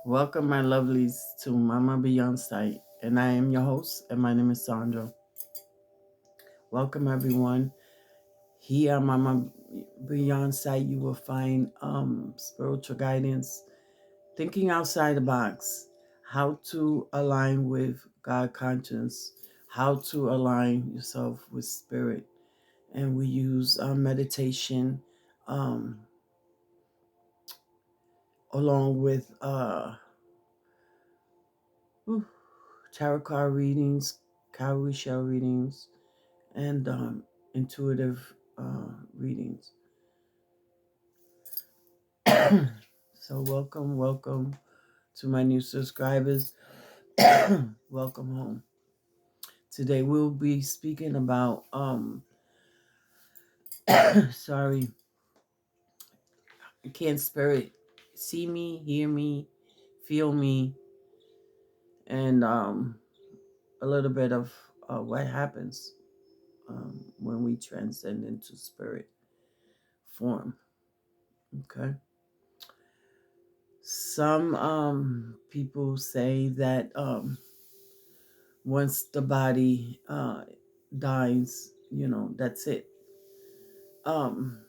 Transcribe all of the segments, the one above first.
Welcome, my lovelies, to Mama Beyond Sight, and I am your host, and my name is Sandra. Welcome, everyone. Here, at Mama Beyond Sight, you will find spiritual guidance, thinking outside the box, how to align with God conscience, how to align yourself with spirit, and we use meditation um, along with whew, tarot card readings, cowrie shell readings, and intuitive readings. So, welcome to my new subscribers. Welcome home. Today we'll be speaking about sorry, can spirit see me, hear me, feel me, and a little bit of what happens when we transcend into spirit form. Okay. Some people say that once the body dies, that's it. Um,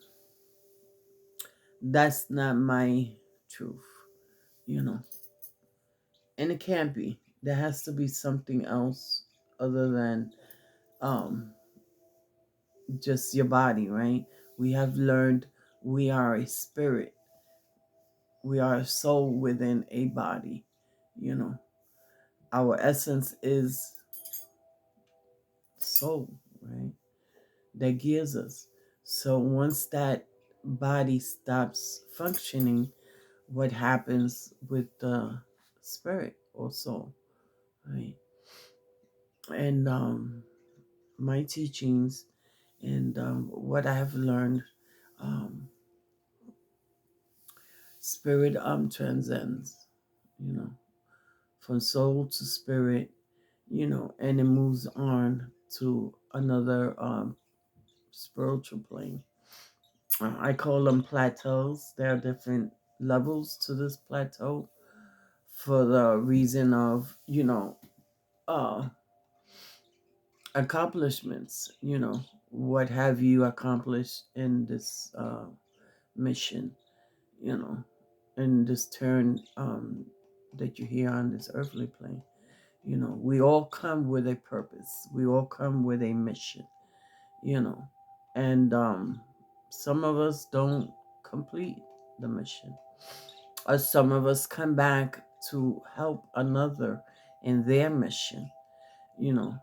that's not my truth, you know, and it can't be. There has to be something else other than um, just your body, right? We have learned we are a spirit, we are a soul within a body, you know. Our essence is soul, right? That gives us. So once that body stops functioning, what happens with the spirit or soul, right? And my teachings and what I have learned, um, spirit transcends, you know, from soul to spirit, and it moves on to another spiritual plane. I call them plateaus. There are different levels to this plateau for the reason of, uh, accomplishments. What have you accomplished in this mission, you know, in this turn that you're here on this earthly plane? We all come with a purpose. We all come with a mission, you know, and some of us don't complete the mission. Or some of us come back to help another in their mission. You know,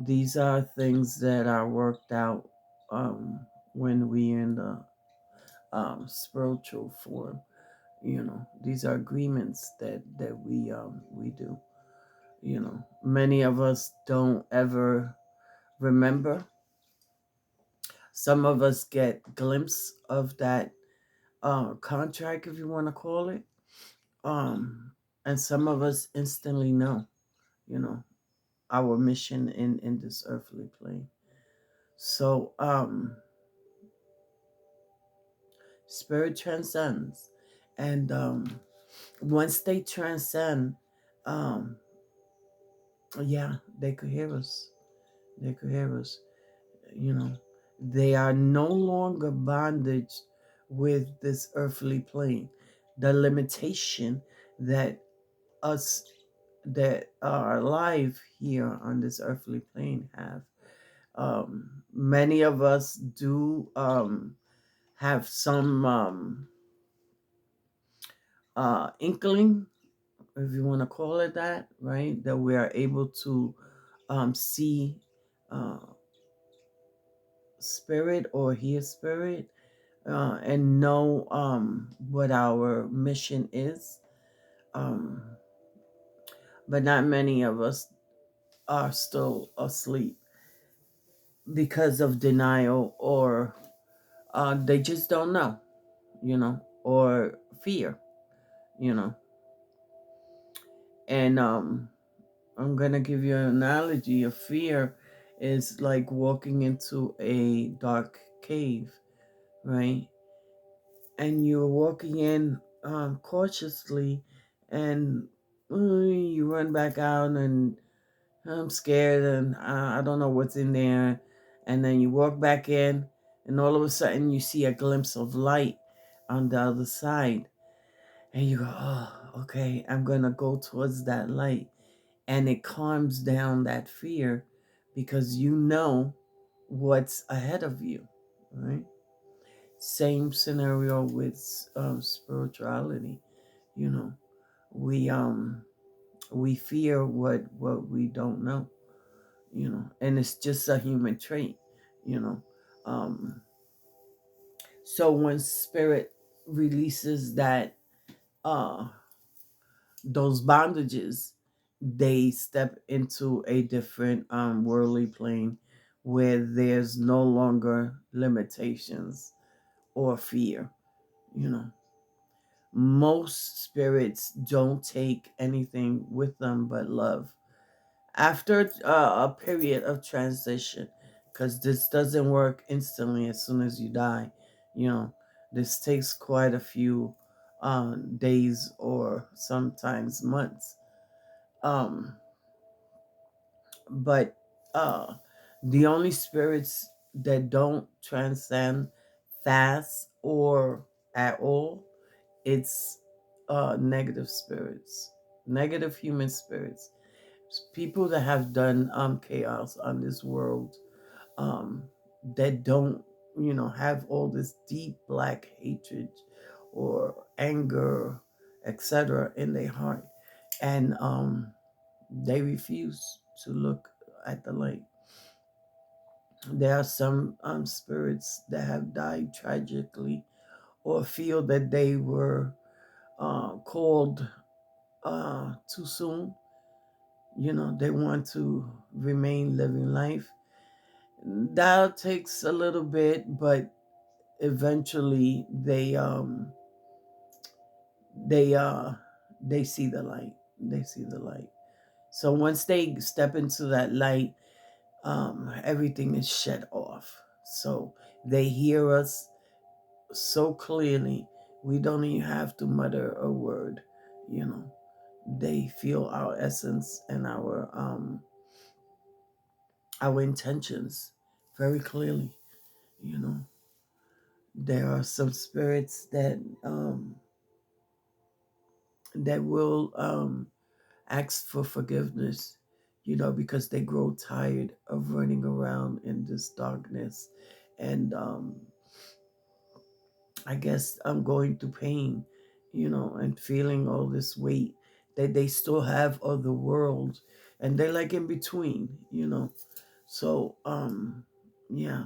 these are things that are worked out when we in the spiritual form. These are agreements that we do. Many of us don't ever remember. Some of us get glimpse of that contract, if you want to call it, and some of us instantly know, you know, our mission in this earthly plane. So, spirit transcends, and once they transcend, um, yeah, they could hear us. They could hear us. You know, they are no longer bondage with this earthly plane. The limitation that us that are alive here on this earthly plane have. Many of us do have some inkling, if you want to call it that, right? That we are able to see uh, spirit or hear spirit and know what our mission is. Um, but not many of us are still asleep because of denial, or they just don't know, or fear, you know. And I'm going to give you an analogy of fear is like walking into a dark cave, right? And you're walking in cautiously, and you run back out, and I'm scared, and I don't know what's in there. And then you walk back in, and all of a sudden you see a glimpse of light on the other side. And you go, oh, okay, I'm going to go towards that light. And it calms down that fear because you know what's ahead of you, right? Same scenario with spirituality. You know, we we fear what we don't know, and it's just a human trait, you know. Um, so when spirit releases that uh those bondages, they step into a different worldly plane where there's no longer limitations or fear. You know, most spirits don't take anything with them but love after a period of transition, because this doesn't work instantly as soon as you die. You know, this takes quite a few days or sometimes months. um but uh the only spirits that don't transcend fast or at all, it's negative spirits, negative human spirits, people that have done chaos on this world, um that don't, have all this deep black hatred or anger, etc., in their heart, and they refuse to look at the light. There are some spirits that have died tragically or feel that they were called too soon. They want to remain living life. That takes a little bit, but eventually they uh they see the light. They see the light. So once they step into that light, everything is shut off. So they hear us so clearly, we don't even have to mutter a word. You know, they feel our essence and our intentions very clearly. You know, there are some spirits that will ask for forgiveness. Because they grow tired of running around in this darkness, and I guess I'm going through pain, and feeling all this weight that they still have of the world, and they're like in between. So, yeah,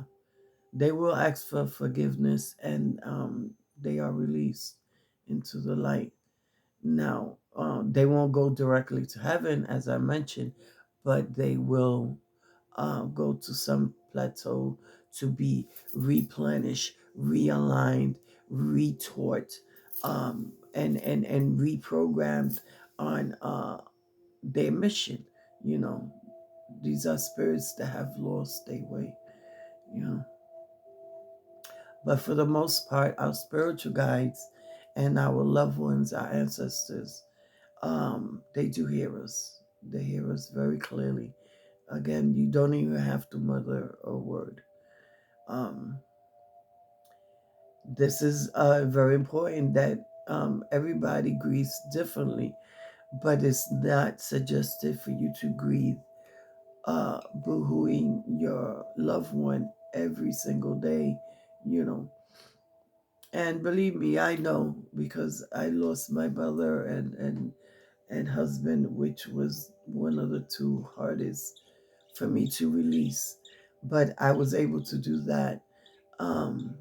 they will ask for forgiveness, and they are released into the light. Now, they won't go directly to heaven, as I mentioned, but they will go to some plateau to be replenished, realigned, retaught, and reprogrammed on their mission. You know, these are spirits that have lost their way. You know, but for the most part, our spiritual guides and our loved ones, our ancestors, they do hear us. They hear us very clearly. Again, you don't even have to mutter a word. Um, this is very important that everybody grieves differently, but it's not suggested for you to grieve boohooing your loved one every single day, you know. And believe me, I know because I lost my brother and husband, which was one of the two hardest for me to release. But I was able to do that um,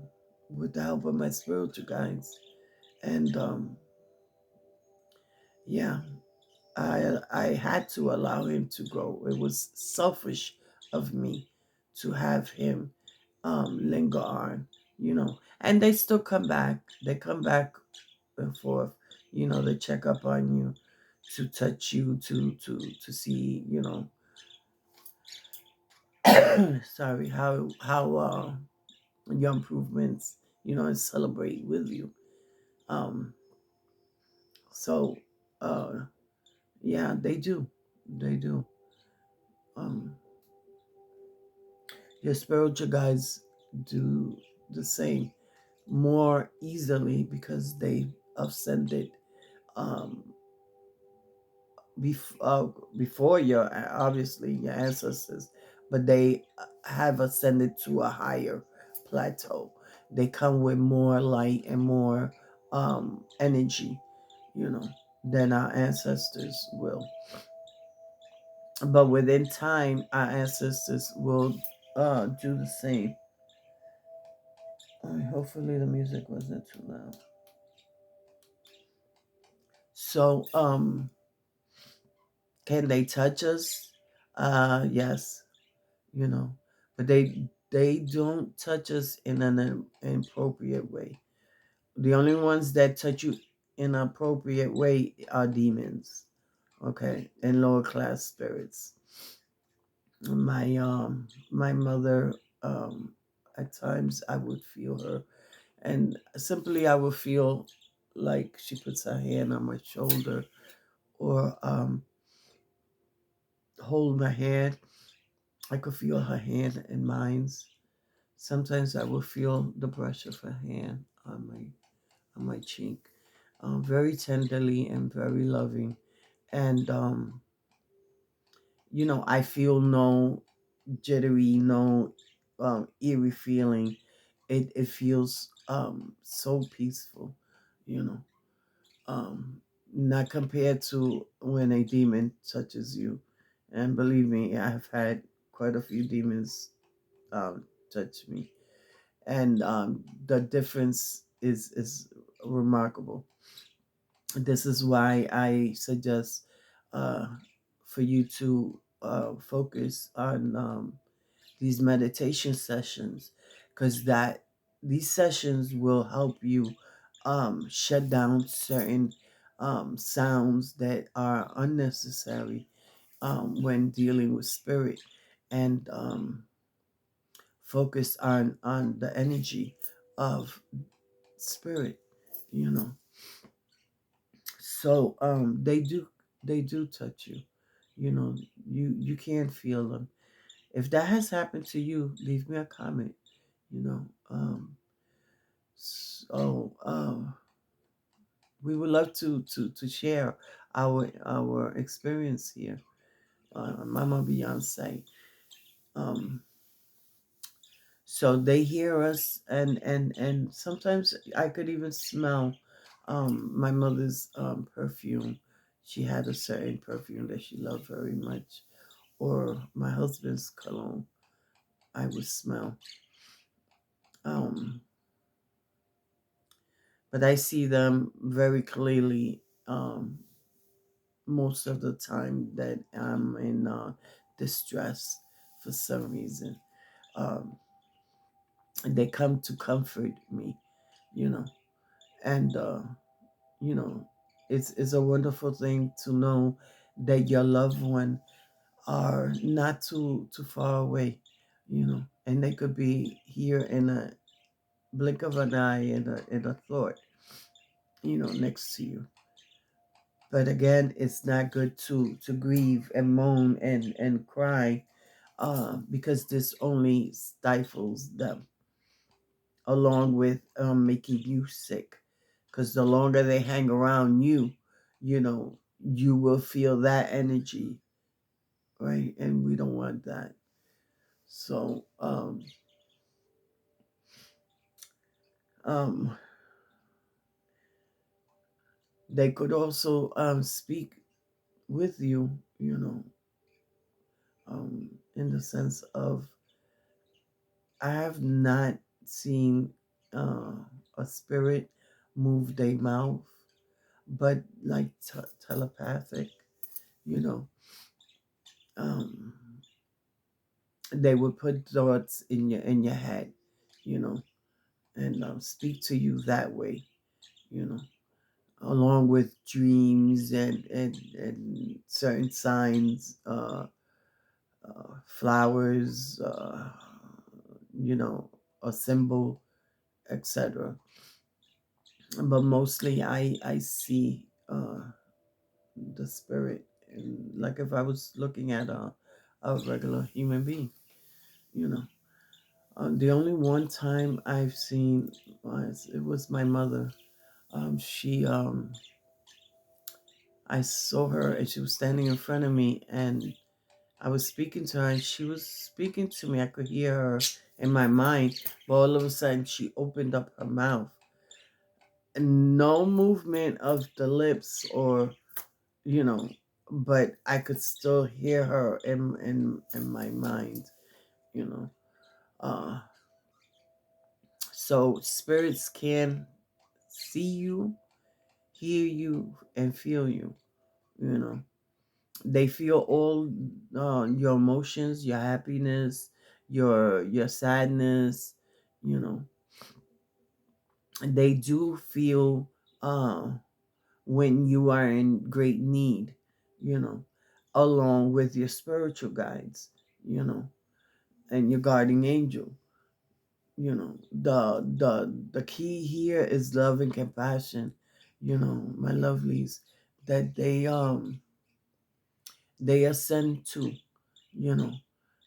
with the help of my spiritual guides. And yeah, I had to allow him to go. It was selfish of me to have him linger on, And they still come back. They come back and forth. They check up on you, to touch you, to see, sorry, how your improvements, and celebrate with you. Um, So, uh, yeah, they do. They do. Um, your spiritual guides do the same more easily because they ascended um, bef- uh, before your obviously your ancestors, but they have ascended to a higher plateau. They come with more light and more energy, you know, than our ancestors will. But within time, our ancestors will do the same. Hopefully, the music wasn't too loud. So, can they touch us? Yes, you know, but they don't touch us in an inappropriate way. The only ones that touch you in an appropriate way are demons, okay, and lower class spirits. My mother, at times I would feel her, and simply I would feel like she puts her hand on my shoulder or hold my hand. I could feel her hand in mine. Sometimes I will feel the brush of her hand on my cheek, very tenderly and very loving. And I feel no jittery, no eerie feeling. It feels so peaceful, you know. Not compared to when a demon touches you. And believe me, I've had quite a few demons touch me, and the difference is remarkable. This is why I suggest uh, for you to focus on these meditation sessions, because that these sessions will help you shut down certain sounds that are unnecessary when dealing with spirit, and focus on the energy of spirit, you know. So they do touch you, you know. You can feel them. If that has happened to you, leave me a comment, you know. So we would love to share our experience here, Mama Beyonce. um so they hear us, and sometimes I could even smell my mother's perfume. She had a certain perfume that she loved very much, or my husband's cologne. I would smell. um but I see them very clearly most of the time that I'm in distress for some reason. um they come to comfort me, you know. And you know, it's a wonderful thing to know that your loved one are not too far away, you know, and they could be here in a blink of an eye, in a thought, you know, next to you. But again, it's not good to grieve and moan and cry, because this only stifles them, along with making you sick. Because the longer they hang around you, you know, you will feel that energy, right? And we don't want that. So um, they could also speak with you, you know, in the sense of, I have not seen a spirit move their mouth, but like telepathic, you know. Um, they would put thoughts in your head, you know, and speak to you that way, you know, along with dreams and certain signs, flowers, you know, a symbol, etc. But mostly I see uh the spirit, and like if I was looking at a regular human being, you know. The only one time I've seen was it was my mother. She I saw her and she was standing in front of me, and I was speaking to her and she was speaking to me. I could hear her in my mind, but all of a sudden she opened up her mouth. And no movement of the lips or, you know, but I could still hear her in my mind, you know. Uh so spirits can see you, hear you, and feel you, you know. They feel all your emotions, your happiness, your sadness, you know. They do feel uh when you are in great need, you know, along with your spiritual guides, you know, and your guardian angel. You know, the key here is love and compassion, you know, my lovelies, that they ascend to, you know,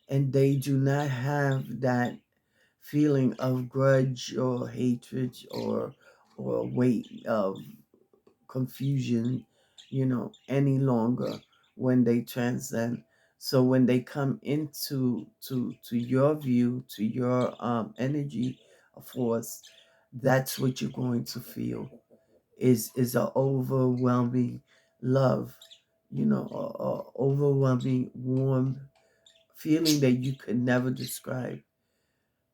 and they do not have that feeling of grudge or hatred or weight of confusion, you know, any longer when they transcend. So when they come into to your view, to your energy force, that's what you're going to feel is a overwhelming love, you know, a overwhelming warm feeling that you could never describe.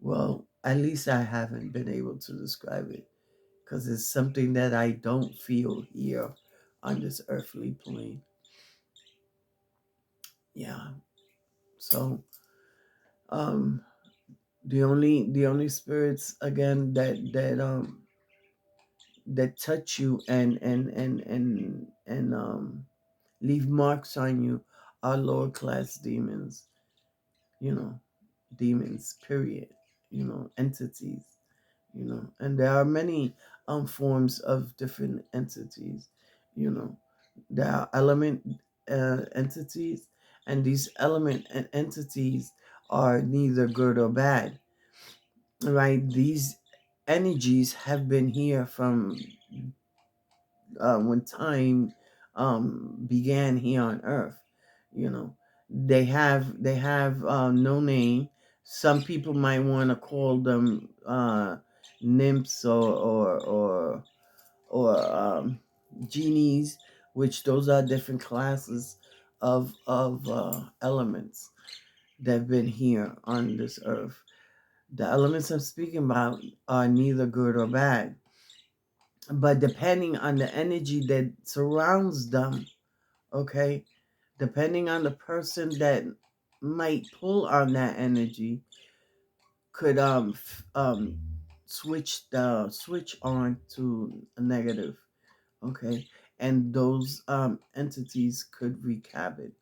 Well, at least I haven't been able to describe it because it's something that I don't feel here on this earthly plane. Yeah. So, um, the only spirits again that touch you and leave marks on you are lower class demons. You know, demons. Period. You know, entities. You know, and there are many forms of different entities. You know, there are element entities, and these element entities are neither good or bad, right? These energies have been here from when time began here on earth. You know, they have no name. Some people might want to call them nymphs or genies, which those are different classes of elements that have been here on this earth. The elements I'm speaking about are neither good or bad, but depending on the energy that surrounds them, okay, depending on the person that might pull on that energy, could switch on to a negative, okay, and those entities could wreak havoc.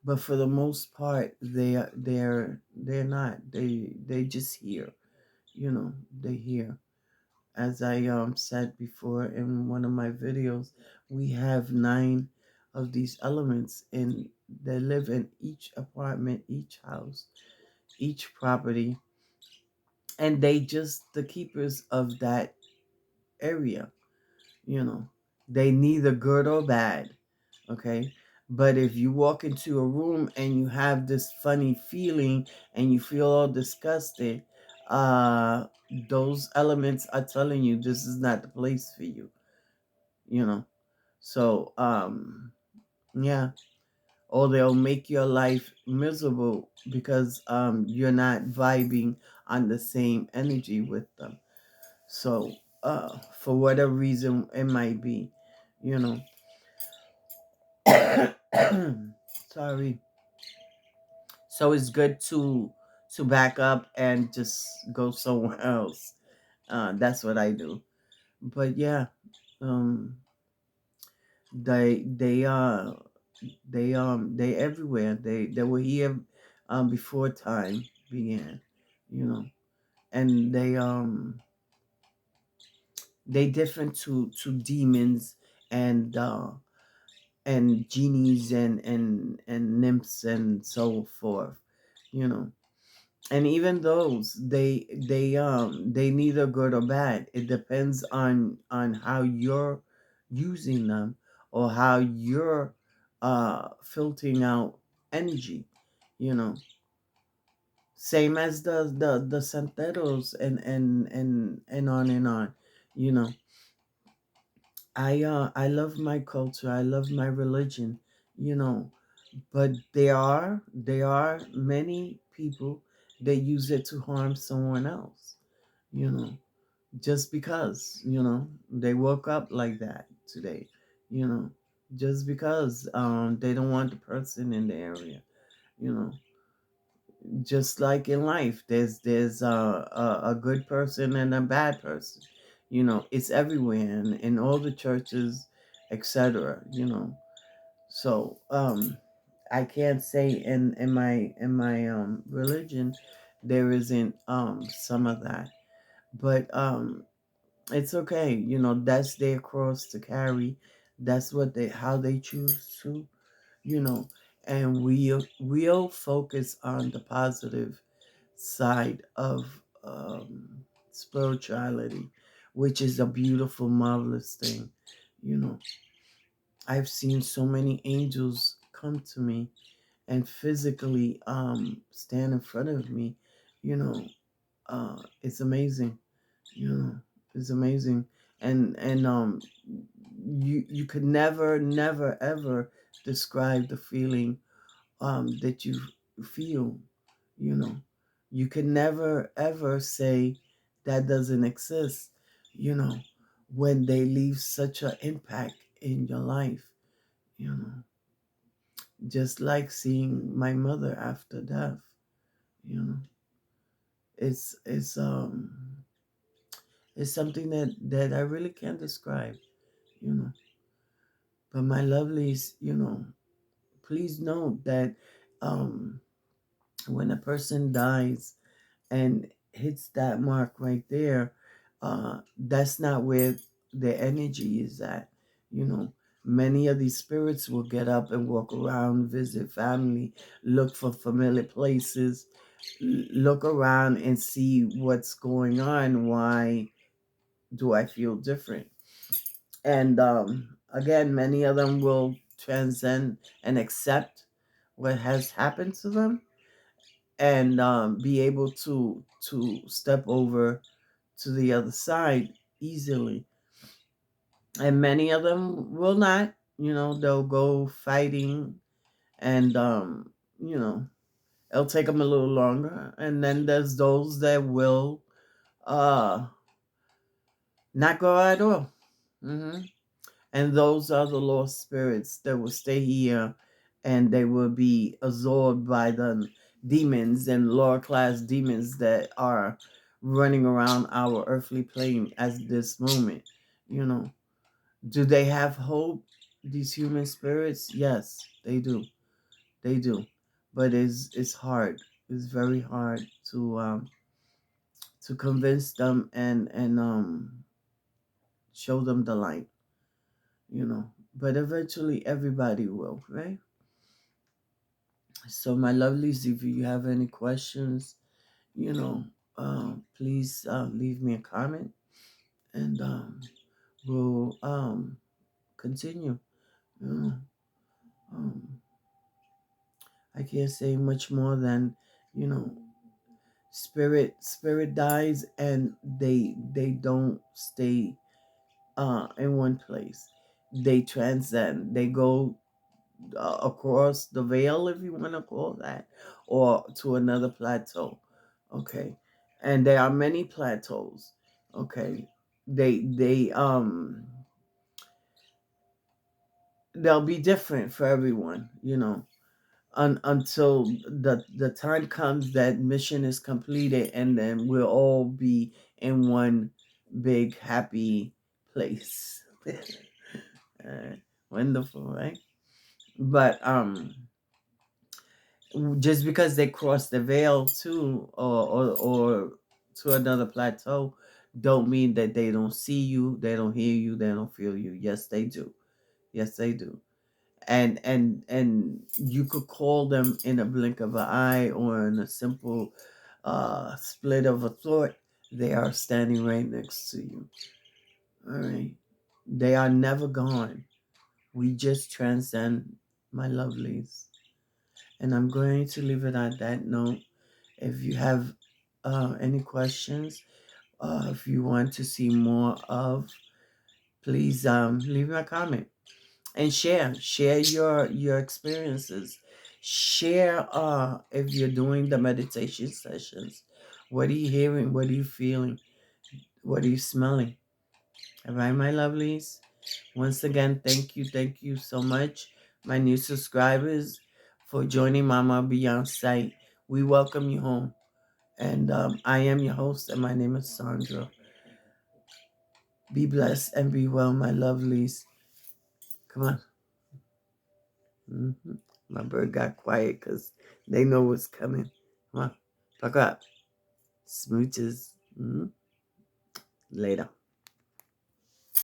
But for the most part, they're not. They just here, you know. They here. As I said before in one of my videos, we have 9 of these elements in they live in each apartment, each house, each property, and they just the keepers of that area, you know. They neither good or bad, okay? But if you walk into a room and you have this funny feeling and you feel all disgusted, uh those elements are telling you this is not the place for you, you know. So yeah, or they'll make your life miserable because you're not vibing on the same energy with them. So for whatever reason it might be, you know. Sorry. So it's good to back up and just go somewhere else. That's what I do. But yeah, um, they they everywhere. They were here before time began, you know, and they different to demons and genies and nymphs and so forth, you know. And even those, they neither good or bad. It depends on how you're using them, or how you're filtering out energy, you know. Same as the santeros and on and on, you know. I love my culture, I love my religion, you know. But there are many people that use it to harm someone else, you know, just because, they woke up like that today, you know, just because they don't want the person in the area, you know. Just like in life, there's a good person and a bad person, you know. It's everywhere in all the churches, etc., you know. So I can't say in my religion there isn't some of that, but it's okay, you know. That's their cross to carry. That's what they how they choose to, you know. And we'll focus on the positive side of spirituality, which is a beautiful, marvelous thing, you know. I've seen so many angels come to me and physically stand in front of me, you know. It's amazing, you know. It's amazing. And you could never ever describe the feeling that you feel, you know. You can never ever say that doesn't exist, you know, when they leave such an impact in your life, you know. Just like seeing my mother after death, you know. It's something that I really can't describe, you know. But my lovelies, you know, please note that um when a person dies and hits that mark right there, that's not where the energy is at, you know. Many of these spirits will get up and walk around, visit family, look for familiar places, look around and see what's going on. Why do I feel different? And again, many of them will transcend and accept what has happened to them, and be able to step over to the other side easily. And many of them will not. You know, they'll go fighting, and you know, it'll take them a little longer. And then there's those that will uh not go at all. Hmm. And those are the lost spirits that will stay here, and they will be absorbed by the demons and lower class demons that are running around our earthly plane at this moment. You know, do they have hope, these human spirits? Yes, they do. They do. But it's hard. It's very hard to convince them and show them the light, you know. But eventually everybody will, right? So my lovelies, if you have any questions, you know, please leave me a comment, and we'll continue. You know, um, I can't say much more than, you know, spirit dies, and they don't stay in one place. They transcend. They go across the veil, if you want to call that, or to another plateau. Okay, and there are many plateaus. Okay, they they'll be different for everyone. You know, until the time comes that mission is completed, and then we'll all be in one big happy place. Wonderful, right? But just because they cross the veil too, or to another plateau, don't mean that they don't see you, they don't hear you, they don't feel you. Yes, they do. Yes, they do. And you could call them in a blink of an eye or in a simple split of a thought. They are standing right next to you. All right. They are never gone. We just transcend, my lovelies. And I'm going to leave it at that note. If you have any questions, if you want to see more of, please leave me a comment and share your experiences. Share if you're doing the meditation sessions. What are you hearing? What are you feeling? What are you smelling? All right, my lovelies. Once again, thank you so much, my new subscribers, for joining Mama Beyonce. We welcome you home. And I am your host, and my name is Sandra. Be blessed and be well, my lovelies. Come on. My bird got quiet because they know what's coming. Come on. Fuck up. Smooches. Later.